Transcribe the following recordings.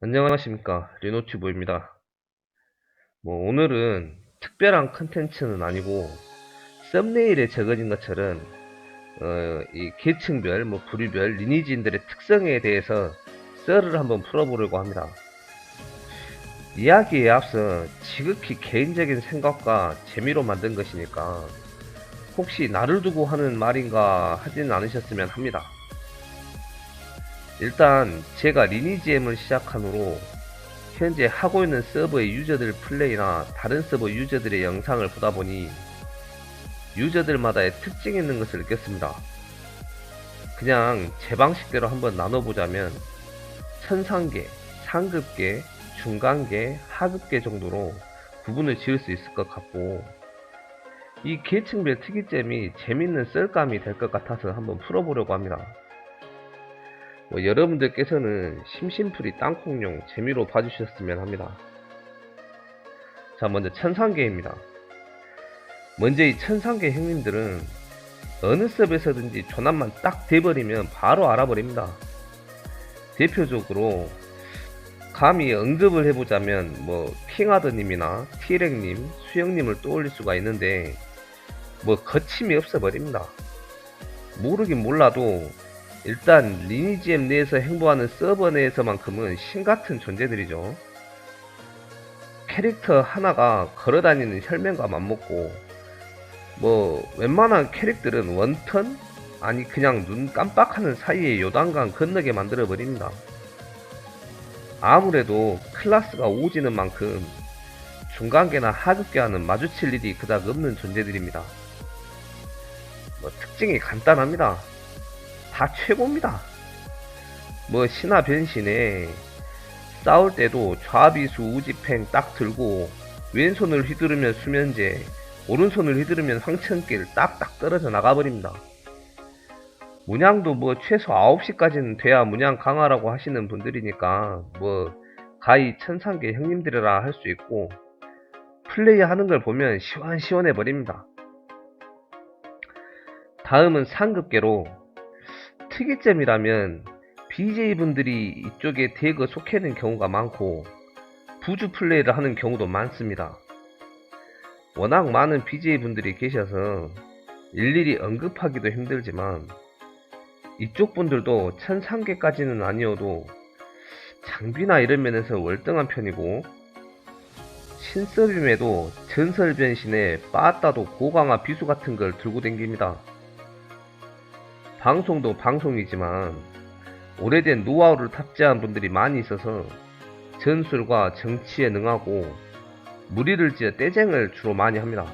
안녕하십니까, 리노튜브입니다. 오늘은 특별한 컨텐츠는 아니고 썸네일에 적어진 것처럼 이 계층별, 부류별, 리니지인들의 특성에 대해서 썰을 한번 풀어보려고 합니다. 이야기에 앞서 지극히 개인적인 생각과 재미로 만든 것이니까 혹시 나를 두고 하는 말인가 하진 않으셨으면 합니다. 일단 제가 리니지M을 시작한 후로 현재 하고 있는 서버의 유저들 플레이나 다른 서버 유저들의 영상을 보다 보니 유저들마다의 특징이 있는 것을 느꼈습니다. 그냥 제 방식대로 한번 나눠보자면 천상계, 상급계, 중간계, 하급계 정도로 구분을 지을 수 있을 것 같고, 이 계층별 특이점이 재밌는 썰감이 될 것 같아서 한번 풀어보려고 합니다. 여러분들께서는 심심풀이 땅콩용 재미로 봐주셨으면 합니다. 자, 먼저 천상계입니다. 먼저 이 천상계 형님들은 어느 섭에서든지 조남만 딱 돼버리면 바로 알아버립니다. 대표적으로 감히 언급을 해보자면 킹하드님이나 티렉님, 수영님을 떠올릴 수가 있는데 거침이 없어버립니다. 모르긴 몰라도 일단 리니지엠 내에서 행보하는 서버 내에서만큼은 신같은 존재들이죠. 캐릭터 하나가 걸어다니는 혈맹과 맞먹고 웬만한 캐릭들은 원턴? 아니 그냥 눈 깜빡하는 사이에 요단강 건너게 만들어 버립니다. 아무래도 클래스가 오지는 만큼 중간계나 하급계와는 마주칠 일이 그닥 없는 존재들입니다. 특징이 간단합니다. 다 최고입니다. 신화 변신에 싸울 때도 좌비수 우지팽 딱 들고 왼손을 휘두르면 수면제, 오른손을 휘두르면 황천길 딱딱 떨어져 나가버립니다. 문양도 최소 9시까지는 돼야 문양 강화라고 하시는 분들이니까 가히 천상계 형님들이라 할 수 있고, 플레이 하는 걸 보면 시원시원해 버립니다. 다음은 상급계로 특이점이라면 BJ분들이 이쪽에 대거 속해는 경우가 많고 부주 플레이를 하는 경우도 많습니다. 워낙 많은 BJ분들이 계셔서 일일이 언급하기도 힘들지만 이쪽 분들도 1003개까지는 아니어도 장비나 이런 면에서 월등한 편이고, 신서빔에도 전설 변신에 빠따도 고강화 비수 같은 걸 들고 댕깁니다. 방송도 방송이지만 오래된 노하우를 탑재한 분들이 많이 있어서 전술과 정치에 능하고 무리를 지어 떼쟁을 주로 많이 합니다.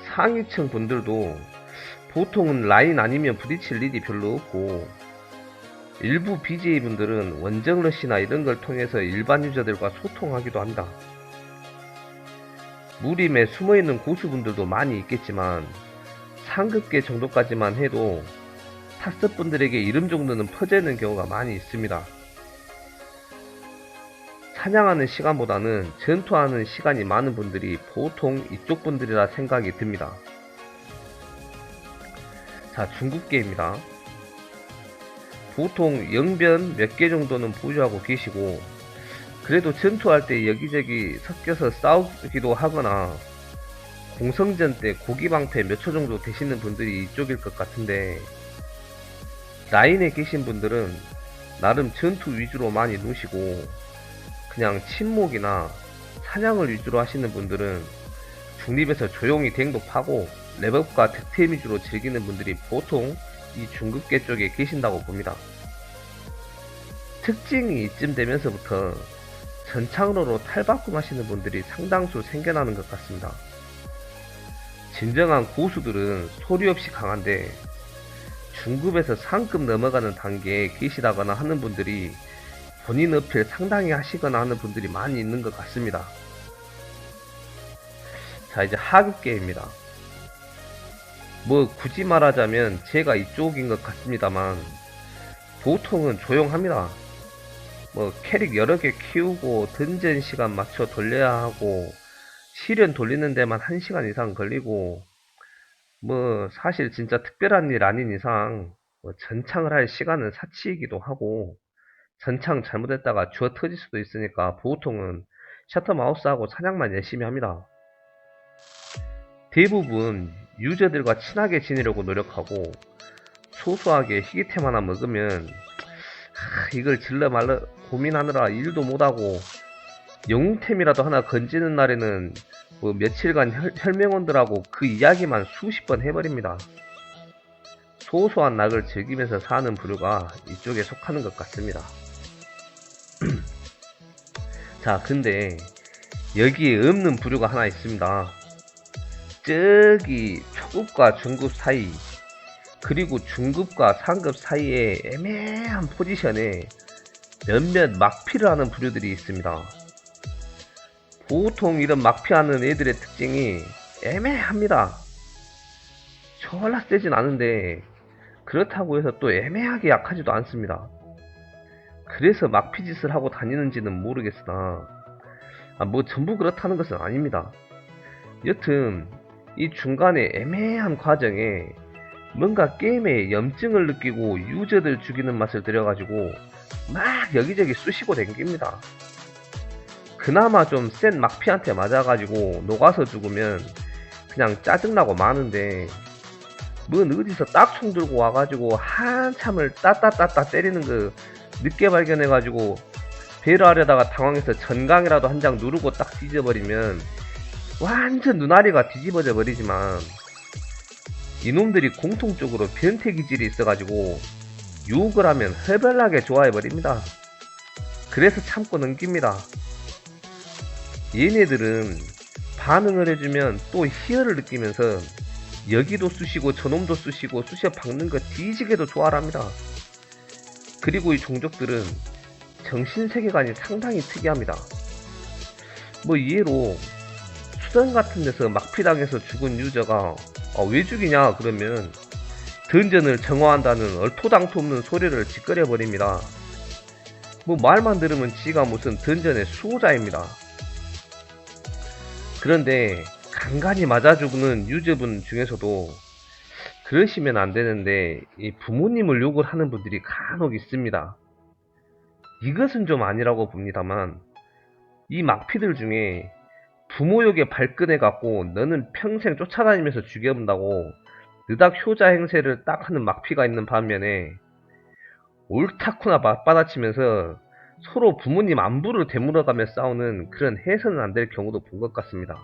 상위층 분들도 보통은 라인 아니면 부딪힐 일이 별로 없고, 일부 BJ분들은 원정러시나 이런 걸 통해서 일반 유저들과 소통하기도 합니다. 무림에 숨어있는 고수분들도 많이 있겠지만 상급계 정도까지만 해도 타스분들에게 이름 정도는 퍼지는 경우가 많이 있습니다. 사냥하는 시간보다는 전투하는 시간이 많은 분들이 보통 이쪽 분들이라 생각이 듭니다. 자, 중급계입니다. 보통 영변 몇 개 정도는 보유하고 계시고, 그래도 전투할 때 여기저기 섞여서 싸우기도 하거나 공성전 때 고기방패 몇 초 정도 되시는 분들이 이쪽일 것 같은데, 라인에 계신 분들은 나름 전투 위주로 많이 노시고 그냥 침묵이나 사냥을 위주로 하시는 분들은 중립에서 조용히 댕도 파고 랩업과 득템 위주로 즐기는 분들이 보통 이 중급계 쪽에 계신다고 봅니다. 특징이 이쯤 되면서부터 전창으로 탈바꿈 하시는 분들이 상당수 생겨나는 것 같습니다. 진정한 고수들은 소리 없이 강한데 중급에서 상급 넘어가는 단계에 계시다거나 하는 분들이 본인 어필 상당히 하시거나 하는 분들이 많이 있는 것 같습니다. 자, 이제 하급계입니다. 굳이 말하자면 제가 이쪽인 것 같습니다만 보통은 조용합니다. 캐릭 여러 개 키우고 던전 시간 맞춰 돌려야 하고 시련 돌리는 데만 1시간 이상 걸리고, 사실 진짜 특별한 일 아닌 이상 전창을 할 시간은 사치이기도 하고 선창 잘못했다가 주워 터질 수도 있으니까 보통은 셔터 마우스하고 사냥만 열심히 합니다. 대부분 유저들과 친하게 지내려고 노력하고 소소하게 희귀템 하나 먹으면 이걸 질러 말러 고민하느라 일도 못하고 영웅템이라도 하나 건지는 날에는 뭐 며칠간 혈맹원들하고 그 이야기만 수십 번 해버립니다. 소소한 낙을 즐기면서 사는 부류가 이쪽에 속하는 것 같습니다. 자, 근데 여기에 없는 부류가 하나 있습니다. 저기 초급과 중급 사이, 그리고 중급과 상급 사이에 애매한 포지션에 몇몇 막피를 하는 부류들이 있습니다. 보통 이런 막피하는 애들의 특징이 애매합니다. 졸라 세진 않은데 그렇다고 해서 또 애매하게 약하지도 않습니다. 그래서 막피짓을 하고 다니는지는 모르겠으나 뭐 전부 그렇다는 것은 아닙니다. 여튼 이 중간에 애매한 과정에 뭔가 게임에 염증을 느끼고 유저들 죽이는 맛을 들여가지고 막 여기저기 쑤시고 댕깁니다. 그나마 좀 센 막피한테 맞아가지고 녹아서 죽으면 그냥 짜증나고 마는데 뭔 어디서 딱총 들고 와가지고 한참을 따따따따 때리는 거 늦게 발견해가지고 배를 하려다가 당황해서 전강이라도 한 장 누르고 딱 뒤져버리면 완전 눈알이가 뒤집어져 버리지만 이놈들이 공통적으로 변태 기질이 있어가지고 유혹을 하면 해별나게 좋아해버립니다. 그래서 참고 넘깁니다. 얘네들은 반응을 해주면 또 희열을 느끼면서 여기도 쑤시고 저놈도 쑤시고 쑤셔 박는 거 뒤지게도 좋아합니다. 그리고 이 종족들은 정신세계관이 상당히 특이합니다. 뭐 예로 수단 같은 데서 막피당해서 죽은 유저가 왜 죽이냐 그러면 던전을 정화한다는 얼토당토 없는 소리를 짓거려 버립니다. 뭐 말만 들으면 지가 무슨 던전의 수호자입니다. 그런데 간간히 맞아 죽는 유저분 중에서도 그러시면 안 되는데 이 부모님을 욕을 하는 분들이 간혹 있습니다. 이것은 좀 아니라고 봅니다만 이 막피들 중에 부모 욕에 발끈해 갖고 너는 평생 쫓아다니면서 죽여본다고 느닥 효자 행세를 딱 하는 막피가 있는 반면에 옳다쿠나 맞받아치면서 서로 부모님 안부를 되물어가며 싸우는 그런 해서는 안 될 경우도 본 것 같습니다.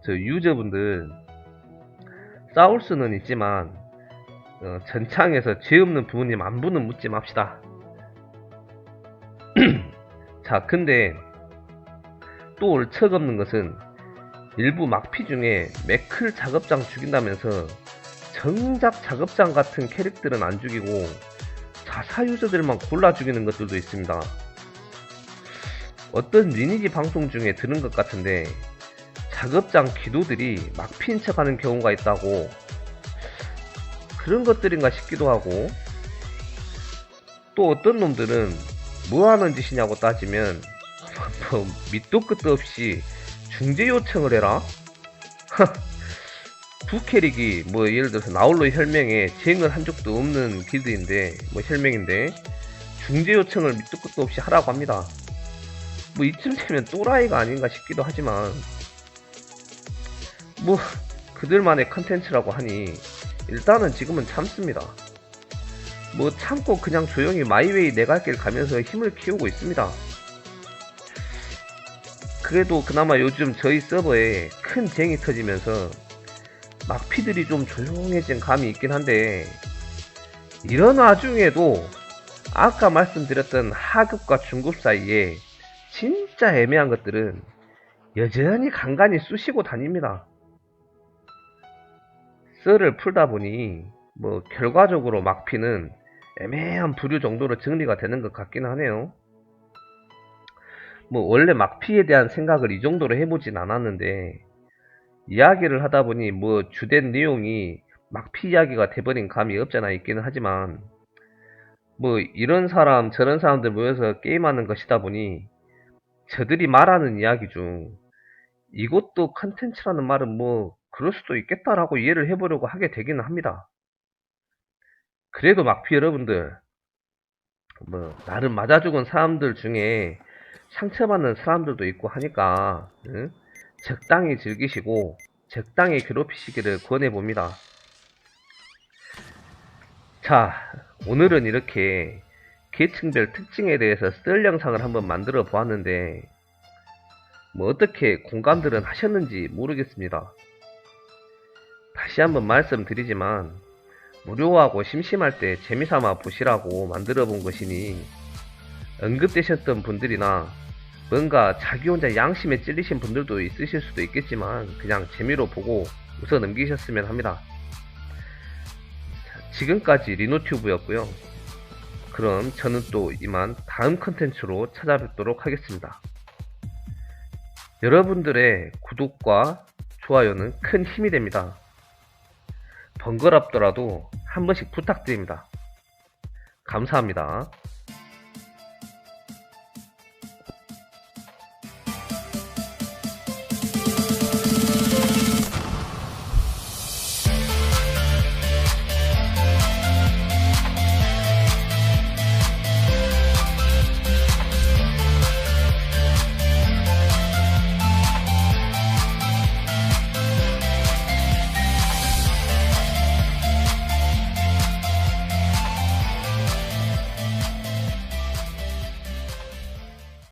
저 유저분들 싸울 수는 있지만 전창에서 죄 없는 부모님 안부는 묻지 맙시다. 자, 근데 또 얼척없는 것은 일부 막피 중에 매클 작업장 죽인다면서 정작 작업장 같은 캐릭들은 안 죽이고 자사 유저들만 골라 죽이는 것들도 있습니다. 어떤 리니지 방송 중에 들은 것 같은데 작업장 기도들이 막피인 척 하는 경우가 있다고, 그런 것들인가 싶기도 하고, 또 어떤 놈들은 뭐 하는 짓이냐고 따지면 뭐 밑도 끝도 없이 중재 요청을 해라? 부캐릭이 뭐 예를 들어서 나홀로 혈맹에 쟁을 한 적도 없는 길드인데 뭐 혈맹인데 중재 요청을 밑도 끝도 없이 하라고 합니다. 뭐 이쯤 되면 또라이가 아닌가 싶기도 하지만 뭐 그들만의 컨텐츠라고 하니 일단은 지금은 참습니다. 뭐 참고 그냥 조용히 마이웨이 내 갈 길 가면서 힘을 키우고 있습니다. 그래도 그나마 요즘 저희 서버에 큰 쟁이 터지면서 막피들이 좀 조용해진 감이 있긴 한데, 이런 와중에도 아까 말씀드렸던 하급과 중급 사이에 진짜 애매한 것들은 여전히 간간히 쑤시고 다닙니다. 썰을 풀다 보니 뭐 결과적으로 막피는 애매한 부류 정도로 정리가 되는 것 같긴 하네요. 뭐 원래 막피에 대한 생각을 이 정도로 해보진 않았는데 이야기를 하다 보니 뭐 주된 내용이 막피 이야기가 돼버린 감이 없잖아 있기는 하지만, 뭐 이런 사람 저런 사람들 모여서 게임하는 것이다 보니 저들이 말하는 이야기 중 이것도 컨텐츠라는 말은 뭐 그럴 수도 있겠다라고 이해를 해보려고 하게 되기는 합니다. 그래도 막피 여러분들, 뭐 나름 맞아 죽은 사람들 중에 상처받는 사람들도 있고 하니까 응? 적당히 즐기시고 적당히 괴롭히시기를 권해봅니다. 자, 오늘은 이렇게 계층별 특징에 대해서 썰 영상을 한번 만들어 보았는데 뭐 어떻게 공감들은 하셨는지 모르겠습니다. 다시 한번 말씀드리지만 무료하고 심심할 때 재미삼아 보시라고 만들어 본 것이니 언급되셨던 분들이나 뭔가 자기 혼자 양심에 찔리신 분들도 있으실 수도 있겠지만 그냥 재미로 보고 웃어 넘기셨으면 합니다. 지금까지 리노튜브였고요. 그럼 저는 또 이만 다음 컨텐츠로 찾아뵙도록 하겠습니다. 여러분들의 구독과 좋아요는 큰 힘이 됩니다. 번거롭더라도 한 번씩 부탁드립니다. 감사합니다.